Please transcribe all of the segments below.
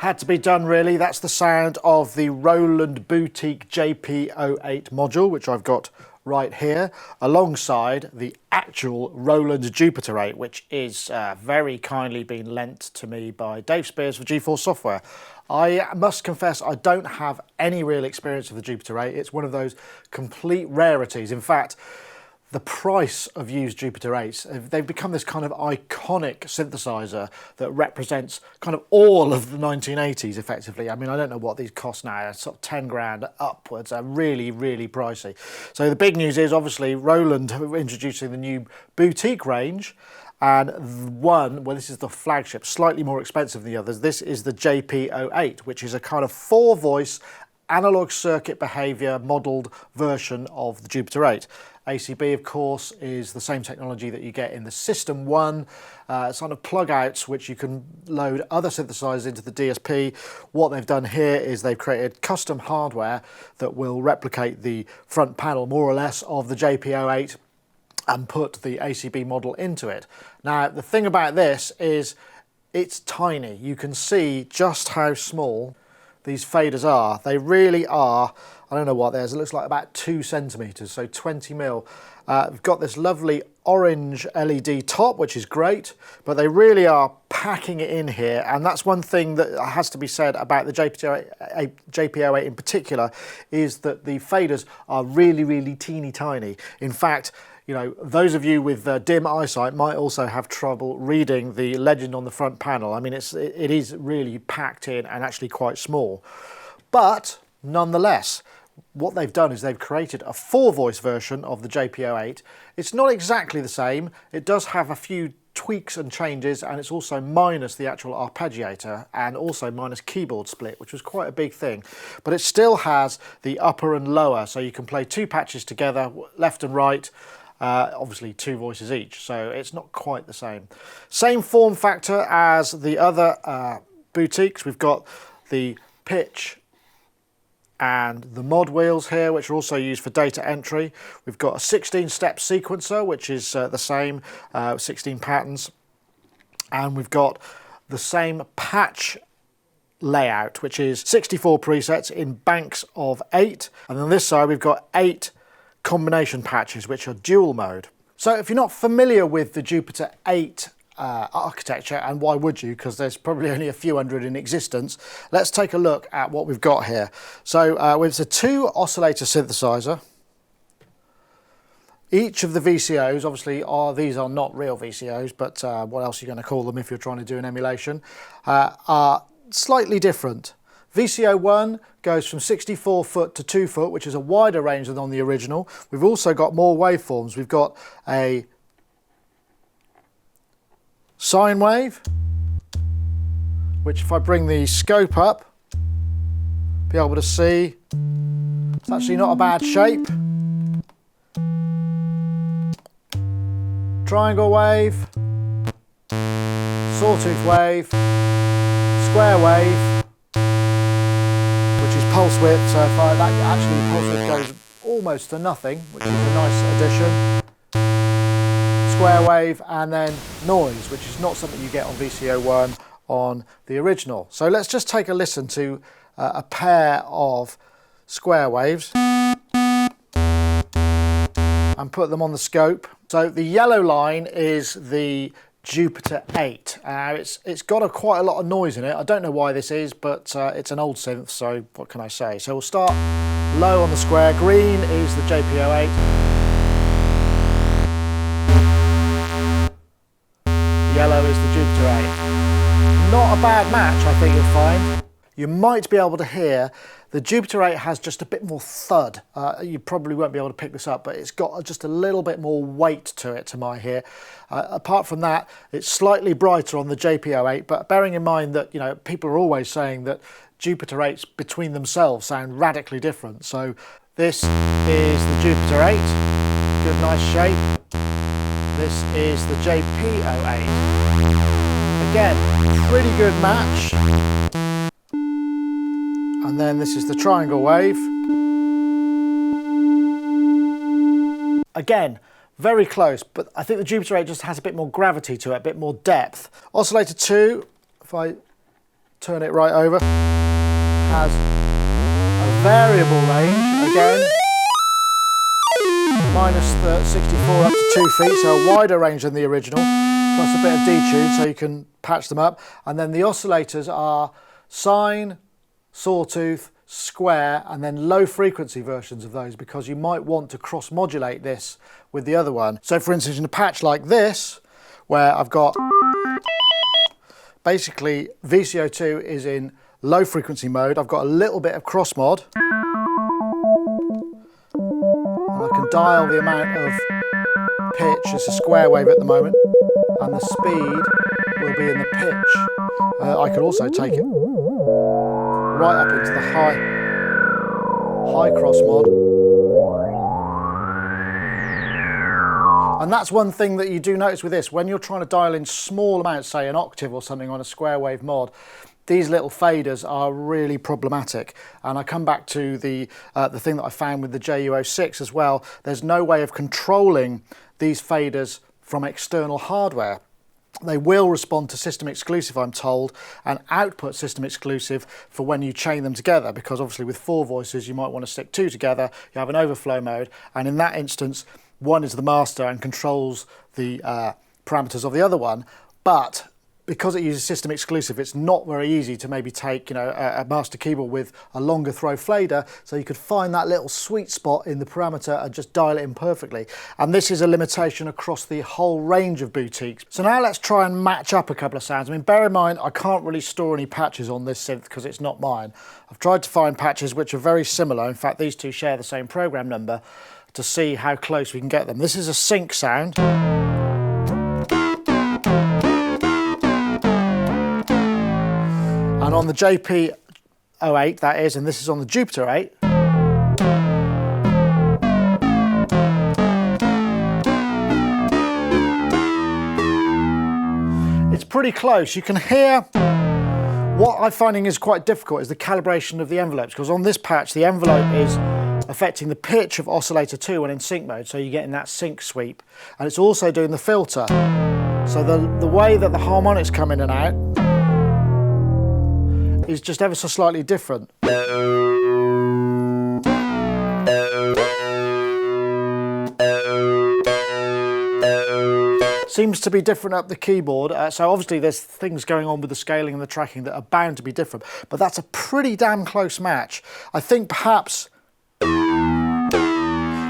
Had to be done really. That's the sound of the Roland Boutique JP-08 module, which I've got right here, alongside the actual Roland JP-08, which is very kindly been lent to me by Dave Spears for G4 Software. I must confess I don't have any real experience of the JP-08. It's one of those complete rarities. In fact, the price of used JP-08s, they've become this kind of iconic synthesizer that represents kind of all of the 1980s effectively. I mean, I don't know what these cost now, sort of 10 grand upwards, are really, really pricey. So the big news is obviously Roland introducing the new boutique range, and well, this is the flagship, slightly more expensive than the others. This is the JP-08, which is a kind of 4-voice analog circuit behavior modelled version of the JP-08. ACB, of course, is the same technology that you get in the System 1 sort of plug-outs, which you can load other synthesizers into the DSP. What they've done here is they've created custom hardware that will replicate the front panel, more or less, of the JP-08 and put the ACB model into it. Now, the thing about this is it's tiny. You can see just how small these faders are. They really are. I don't know what theirs, it looks like about 2 centimeters, so 20 mil. We've got this lovely orange LED top, which is great, but they really are packing it in here, and that's one thing that has to be said about the JP-08 in particular, is that the faders are really, really teeny tiny. In fact, you know, those of you with dim eyesight might also have trouble reading the legend on the front panel. I mean, it is really packed in and actually quite small. But nonetheless, what they've done is they've created a 4-voice version of the JP-08. It's not exactly the same. It does have a few tweaks and changes, and it's also minus the actual arpeggiator and also minus keyboard split, which was quite a big thing. But it still has the upper and lower, so you can play 2 patches together, left and right. Obviously 2 voices each, so it's not quite the same. Same form factor as the other boutiques. We've got the pitch and the mod wheels here, which are also used for data entry. We've got a 16-step sequencer, which is the same, 16 patterns. And we've got the same patch layout, which is 64 presets in banks of 8. And on this side, we've got 8 combination patches, which are dual mode. So if you're not familiar with the JP-08 architecture, and why would you, because there's probably only a few hundred in existence, let's take a look at what we've got here. So it's a 2 oscillator synthesizer. Each of the VCOs, obviously, these are not real VCOs, but what else are you going to call them if you're trying to do an emulation, are slightly different. VCO 1 goes from 64 foot to 2 foot, which is a wider range than on the original. We've also got more waveforms. We've got a sine wave, which if I bring the scope up, be able to see, it's actually not a bad shape. Triangle wave, sawtooth wave, square wave, pulse width, so if that actually the pulse width goes almost to nothing, which is a nice addition. Square wave, and then noise, which is not something you get on VCO1 on the original. So let's just take a listen to a pair of square waves and put them on the scope. So the yellow line is the JP-08. It's got quite a lot of noise in it. I don't know why this is, but it's an old synth, so what can I say? So we'll start low on the square. Green is the JP-08. Yellow is the JP-08. Not a bad match, I think you'll find. You might be able to hear the JP-08 has just a bit more thud. You probably won't be able to pick this up, but it's got just a little bit more weight to it, to my ear. Apart from that, it's slightly brighter on the JP-08, but bearing in mind that, you know, people are always saying that JP-08s between themselves sound radically different. So this is the JP-08, good nice shape. This is the JP-08. Again, pretty good match. And then this is the triangle wave. Again, very close, but I think the JP-08 just has a bit more gravity to it, a bit more depth. Oscillator 2, if I turn it right over. Has a variable range, again, minus 64 up to 2 feet, so a wider range than the original, plus a bit of detune so you can patch them up. And then the oscillators are sine, sawtooth, square, and then low frequency versions of those, because you might want to cross modulate this with the other one. So for instance, in a patch like this, where I've got basically VCO2 is in low frequency mode, I've got a little bit of cross mod, and I can dial the amount of pitch. It's a square wave at the moment, and the speed will be in the pitch. I could also take it right up into the high cross mod. And that's one thing that you do notice with this, when you're trying to dial in small amounts, say an octave or something on a square wave mod, these little faders are really problematic. And I come back to the thing that I found with the JU-06 as well. There's no way of controlling these faders from external hardware. They will respond to system exclusive, I'm told, and output system exclusive for when you chain them together, because obviously with 4 voices you might want to stick 2 together, you have an overflow mode, and in that instance one is the master and controls the parameters of the other one. But because it uses system exclusive, it's not very easy to maybe take, you know, a master keyboard with a longer throw fader, so you could find that little sweet spot in the parameter and just dial it in perfectly. And this is a limitation across the whole range of boutiques. So now let's try and match up a couple of sounds. I mean, bear in mind, I can't really store any patches on this synth because it's not mine. I've tried to find patches which are very similar. In fact, these two share the same program number, to see how close we can get them. This is a sync sound. And on the JP-08 that is, and this is on the JP-08. It's pretty close. You can hear, what I'm finding is quite difficult is the calibration of the envelopes, because on this patch the envelope is affecting the pitch of Oscillator 2 when in sync mode, so you're getting that sync sweep, and it's also doing the filter. So the way that the harmonics come in and out is just ever so slightly different. Seems to be different up the keyboard, so obviously there's things going on with the scaling and the tracking that are bound to be different, but that's a pretty damn close match. I think perhaps,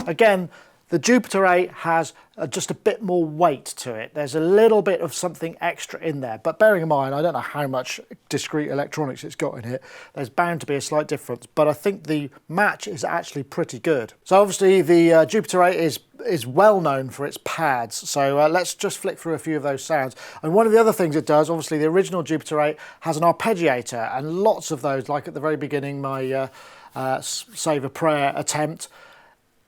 again, the JP-08 has just a bit more weight to it. There's a little bit of something extra in there, but bearing in mind, I don't know how much discrete electronics it's got in it, there's bound to be a slight difference, but I think the match is actually pretty good. So obviously the JP-08 is well known for its pads, so let's just flick through a few of those sounds. And one of the other things it does, obviously the original JP-08 has an arpeggiator, and lots of those, like at the very beginning, my Save a Prayer attempt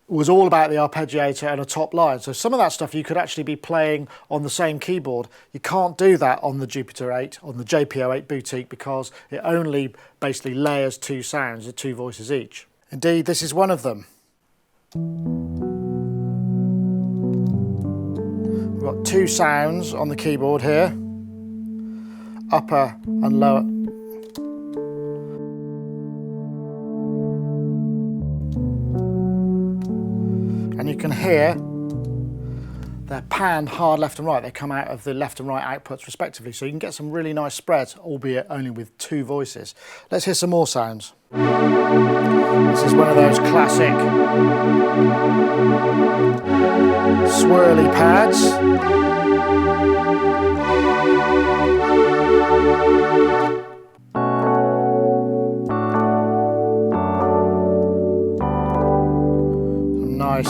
was all about the arpeggiator and a top line. So some of that stuff you could actually be playing on the same keyboard. You can't do that on the JP-08, on the JP-08 Boutique, because it only basically layers 2 sounds at 2 voices each. Indeed, this is one of them. We've got 2 sounds on the keyboard here, upper and lower. And you can hear they're panned hard left and right. They come out of the left and right outputs respectively, so you can get some really nice spreads, albeit only with 2 voices. Let's hear some more sounds. This is one of those classic swirly pads. Nice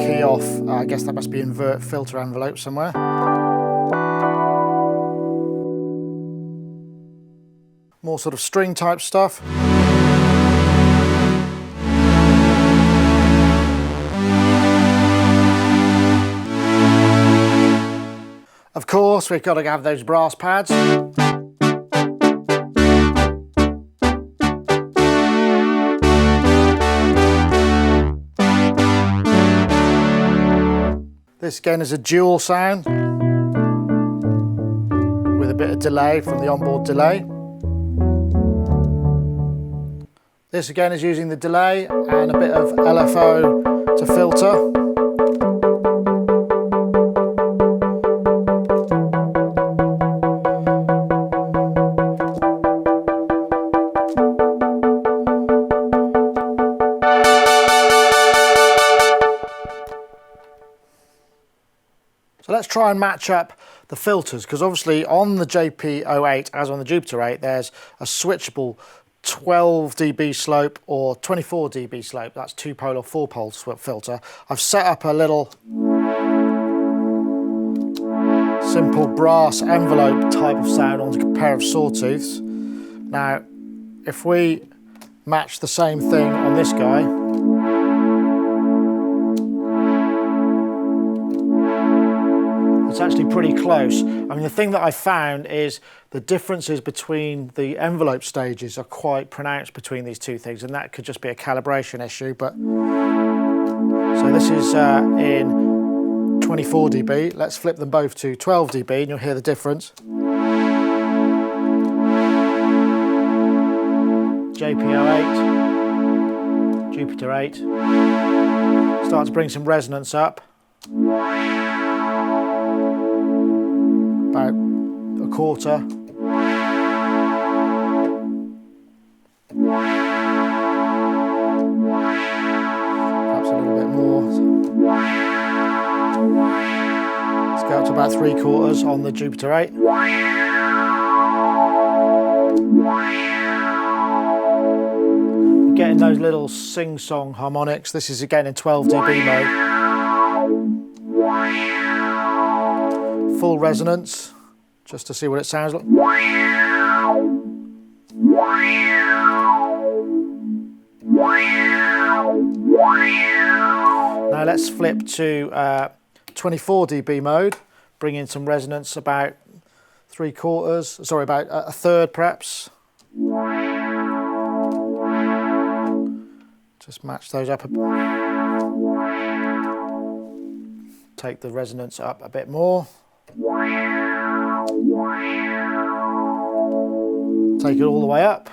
key off, I guess that must be invert filter envelope somewhere. More sort of string type stuff. Of course, we've got to have those brass pads. This again is a dual sound with a bit of delay from the onboard delay. This again is using the delay and a bit of LFO to filter. So let's try and match up the filters, because obviously on the JP-08, as on the Jupiter-8, there's a switchable 12 dB slope or 24 dB slope. That's 2-pole or 4-pole filter. I've set up a little simple brass envelope type of sound on a pair of sawtooths. Now, if we match the same thing on this guy, it's actually pretty close. I mean, the thing that I found is the differences between the envelope stages are quite pronounced between these two things, and that could just be a calibration issue. But so this is in 24 dB. Let's flip them both to 12 dB and you'll hear the difference. JP-08, Jupiter-8. Start to bring some resonance up. About a quarter. Perhaps a little bit more. Let's go up to about 3/4 on the Jupiter-8. You're getting those little sing-song harmonics. This is again in 12 dB mode. Full resonance, just to see what it sounds like. Now let's flip to 24 dB mode, bring in some resonance about 3/4, sorry, about a third perhaps. Just match those up a bit. Take the resonance up a bit more. Take it all the way up.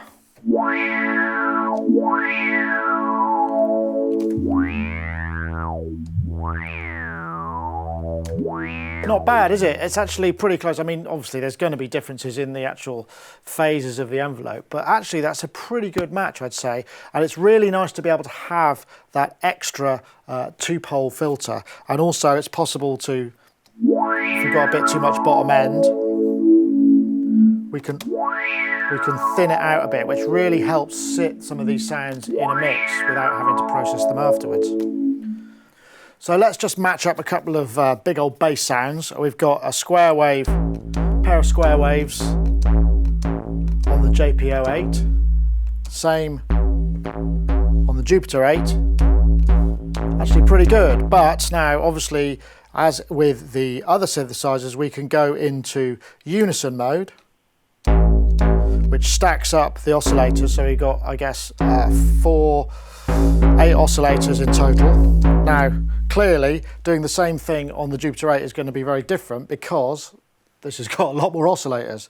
Not bad, is it? It's actually pretty close. I mean, obviously there's going to be differences in the actual phases of the envelope, but actually that's a pretty good match, I'd say. And it's really nice to be able to have that extra 2-pole filter. And also it's possible to, if we've got a bit too much bottom end, we can thin it out a bit, which really helps sit some of these sounds in a mix without having to process them afterwards. So let's just match up a couple of big old bass sounds. We've got a square wave, pair of square waves on the JP-08, same on the Jupiter-8. Actually pretty good, but now obviously, as with the other synthesizers, we can go into Unison mode, which stacks up the oscillators. So we've got, I guess, 8 oscillators in total. Now, clearly, doing the same thing on the Jupiter-8 is going to be very different because this has got a lot more oscillators.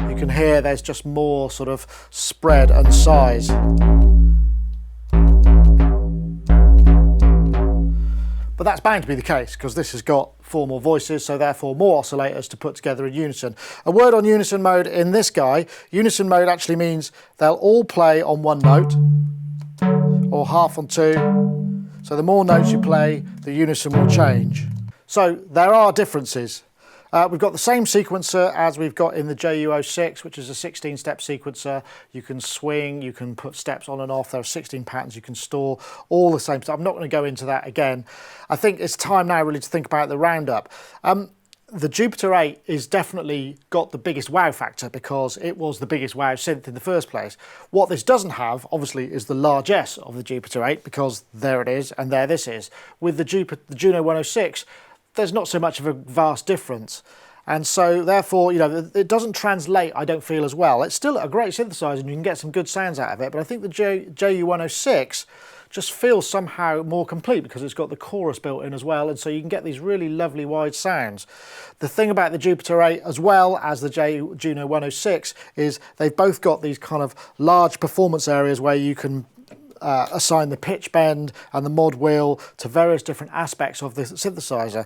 You can hear there's just more sort of spread and size. But that's bound to be the case because this has got 4 more voices, so therefore more oscillators to put together in unison. A word on unison mode in this guy. Unison mode actually means they'll all play on 1 note or half on 2. So the more notes you play, the unison will change. So there are differences. We've got the same sequencer as we've got in the JU-06, which is a 16-step sequencer. You can swing, you can put steps on and off. There are 16 patterns you can store, all the same stuff. I'm not going to go into that again. I think it's time now really to think about the roundup. The Jupiter-8 is definitely got the biggest wow factor because it was the biggest wow synth in the first place. What this doesn't have, obviously, is the largesse of the Jupiter-8 because there it is and there this is. With the Juno 106, there's not so much of a vast difference. And so therefore, you know, it doesn't translate, I don't feel, as well. It's still a great synthesizer and you can get some good sounds out of it, but I think the JU 106 just feels somehow more complete because it's got the chorus built in as well, and so you can get these really lovely wide sounds. The thing about the JP-08 as well as the Juno 106 is they've both got these kind of large performance areas where you can assign the pitch bend and the mod wheel to various different aspects of the synthesizer.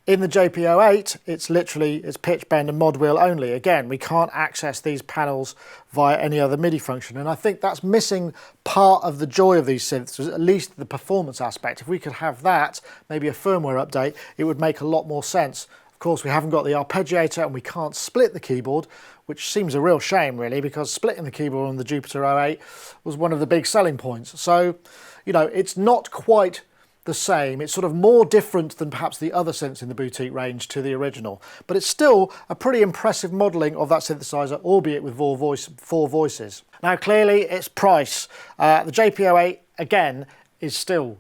In the JP-08, it's pitch bend and mod wheel only. Again, we can't access these panels via any other MIDI function, and I think that's missing part of the joy of these synths, at least the performance aspect. If we could have that, maybe a firmware update, it would make a lot more sense. Of course, we haven't got the arpeggiator and we can't split the keyboard, which seems a real shame really, because splitting the keyboard on the JP-08 was one of the big selling points. So, you know, it's not quite the same. It's sort of more different than perhaps the other synths in the boutique range to the original, but it's still a pretty impressive modelling of that synthesizer, albeit with four voices. Now clearly it's price. The JP-08 again is still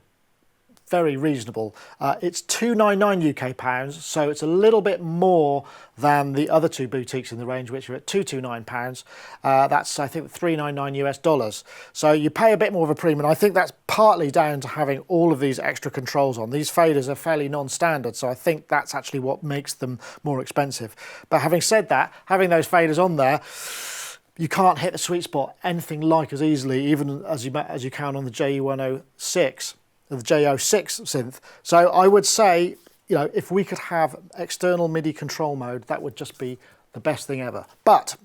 very reasonable. It's £299 UK, so it's a little bit more than the other two boutiques in the range, which are at £229. That's, I think, $399 US. So you pay a bit more of a premium. I think that's partly down to having all of these extra controls on. These faders are fairly non-standard, so I think that's actually what makes them more expensive. But having said that, having those faders on there, you can't hit the sweet spot anything like as easily, even as you can on the JE-106. The J06 synth. So I would say, you know, if we could have external MIDI control mode, that would just be the best thing ever. But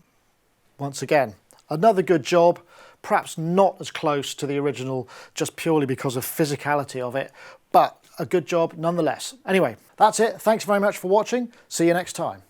once again, another good job, perhaps not as close to the original just purely because of physicality of it, but a good job nonetheless. Anyway, that's it. Thanks very much for watching. See you next time.